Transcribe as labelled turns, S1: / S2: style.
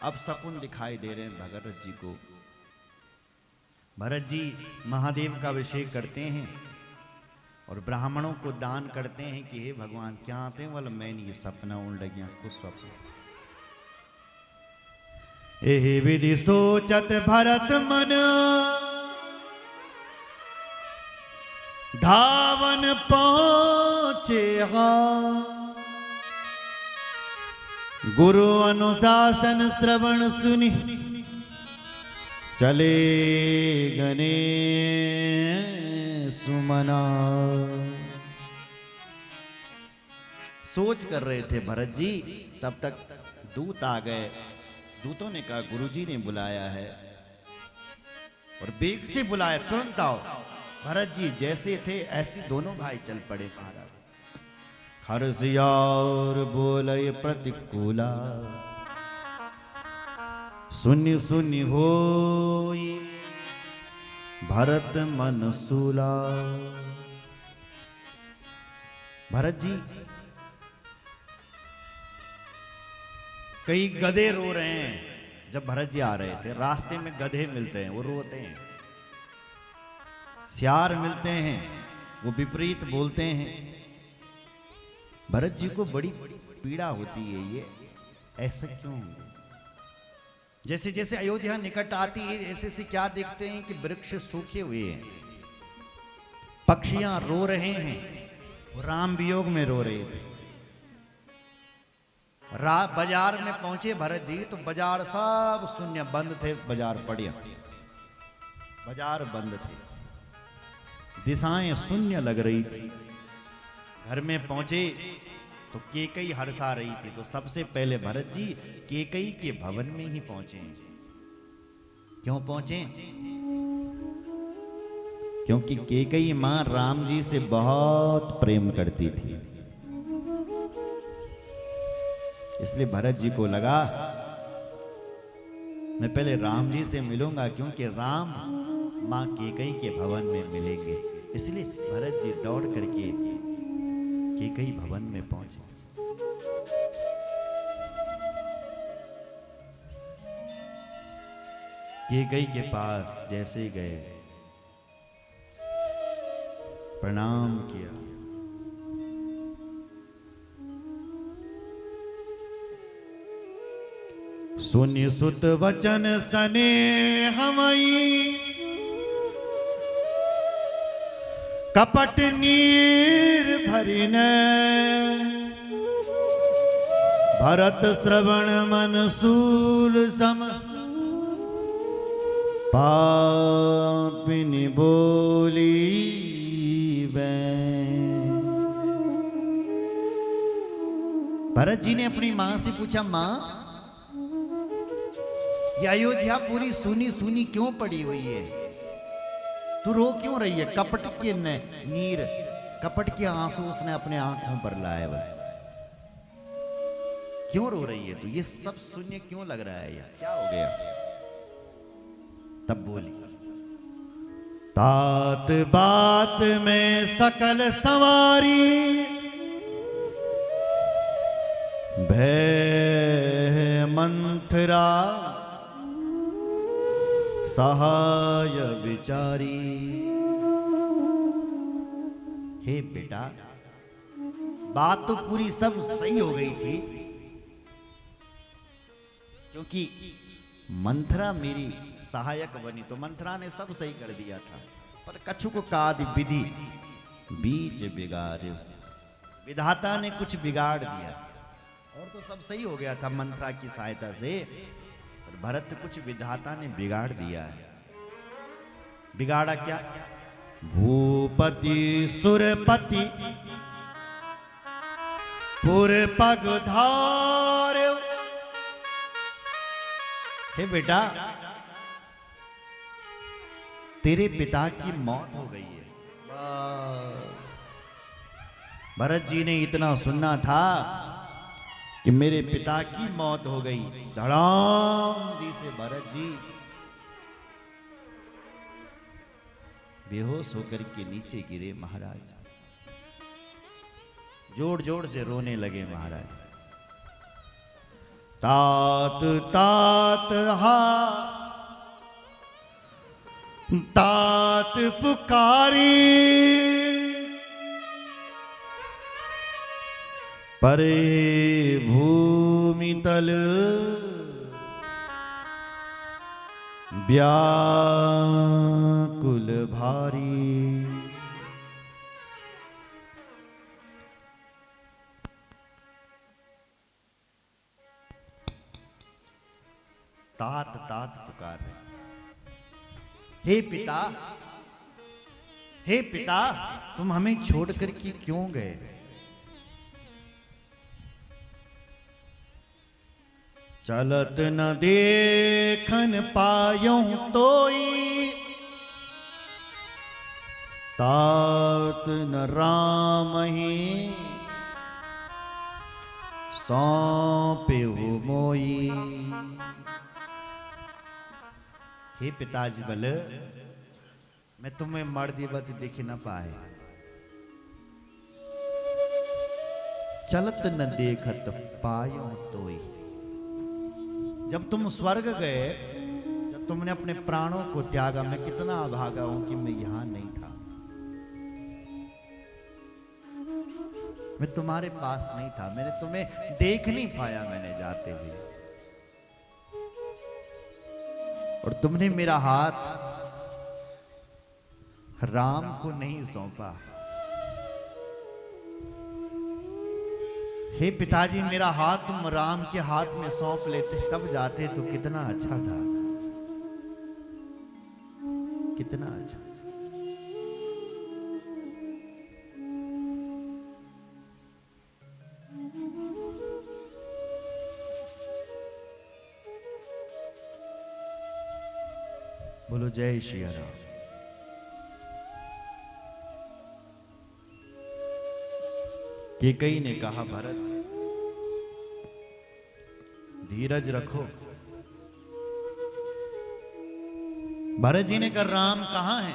S1: अब शकुन दिखाई दे रहे हैं भरत जी को। भरत जी महादेव का अभिषेक करते हैं और ब्राह्मणों को दान करते हैं कि हे भगवान क्या आते हैं, बोले मैं नहीं सपना उड़ लगिया कुछ स्वप्न। एहि विधि सोचत भरत मन, धावन पहुंचे गुरु अनुशासन श्रवण सुनि, चले गने सुमना। सोच कर रहे थे भरत जी, तब तक दूत आ गए। दूतों ने कहा गुरुजी ने बुलाया है, और बेग से बुलाया, तुरंत आओ। भरत जी जैसे थे ऐसे दोनों भाई चल पड़े महाराज। हर्षयार बोले प्रतिकूला, सुनि सुनि होई भरत मन सूला। भरत जी कई गधे रो रहे हैं। जब भरत जी आ रहे थे रास्ते में गधे मिलते हैं, वो रोते हैं। सियार मिलते हैं, वो विपरीत बोलते हैं। भरत जी को बड़ी पीड़ा होती है, ये ऐसा क्यों? जैसे जैसे अयोध्या निकट आती है ऐसे से क्या देखते हैं कि वृक्ष सूखे हुए हैं, पक्षियां रो रहे हैं, राम वियोग में रो रहे थे। बाजार में पहुंचे भरत जी तो बाजार सब शून्य, बंद थे, बाजार पड़े, बाजार बंद थे, दिशाएं शून्य लग रही थी। घर में पहुंचे तो केकई हर्षा रही थी, तो सबसे पहले भरत जी केकई के भवन में ही पहुंचे। क्यों पहुंचे? क्योंकि केकई मां राम जी से बहुत प्रेम करती थी, इसलिए भरत जी को लगा मैं पहले राम जी से मिलूंगा, क्योंकि राम मां केकई के भवन में मिलेंगे। इसलिए भरत जी दौड़ करके केकई भवन में पहुंचे। केकई के पास जैसे गए, प्रणाम किया। सुनि सुत वचन सने हमई, कपट नीर भरिने, भरत श्रवण मन सूल सम, पापिनी बोली भरत जी ने अपनी मां से पूछा, मां ये अयोध्या पूरी सुनी सुनी क्यों पड़ी हुई है? तू रो क्यों रही है? कपट के नीर, कपट के आंसू उसने अपने आंखों पर लाए हुए, क्यों रो रही है तू? ये सब शून्य क्यों लग रहा है? यार क्या हो गया? तब बोली, तात बात में सकल सवारी, भय मंथरा सहाय विचारी। हे बेटा, बात तो पूरी सब सही हो गई थी, क्योंकि मंथरा मेरी सहायक बनी तो मंथरा ने सब सही कर दिया था, पर कछु को कादि विधि बीच बिगाड़, विधाता ने कुछ बिगाड़ दिया, और तो सब सही हो गया था मंथरा की सहायता से, और भरत कुछ विधाता ने बिगाड़ दिया है। बिगाड़ा क्या? भूपति सुरपति पुर पग धार। हे बेटा, तेरे पिता की मौत हो गई है। बस भरत जी ने इतना सुनना था कि मेरे पिता की मौत हो गई। धड़ाम दी से भरत जी बेहोश होकर के नीचे गिरे। महाराज जोर जोर से रोने लगे। महाराज तात तात हा तात पुकारी, परे भूमि तल व्याकुल भारी। तात तात पुकार रहे, हे पिता, हे पिता, तुम हमें छोड़ कर के क्यों गए? चलत न देखन पायों तोई, तात न राम ही सौंपे हो मोई। हे पिताजी बल, मैं तुम्हें मर दिवत देख न पाए, चलत न देखत पायों तोई। जब तुम स्वर्ग गए, जब तुमने अपने प्राणों को त्यागा, मैं कितना अभागा हूं कि मैं यहां नहीं था, मैं तुम्हारे पास नहीं था, मैंने तुम्हें देख नहीं पाया मैंने जाते हुए। और तुमने मेरा हाथ राम को नहीं सौंपा। हे पिताजी, मेरा हाथ तुम राम के हाथ में सौंप लेते, तब जाते तो कितना अच्छा था, कितना अच्छा। बोलो जय श्री राम। केकई ने कहा, भरत धीरज रखो। भरत जी ने कहा, राम कहां है?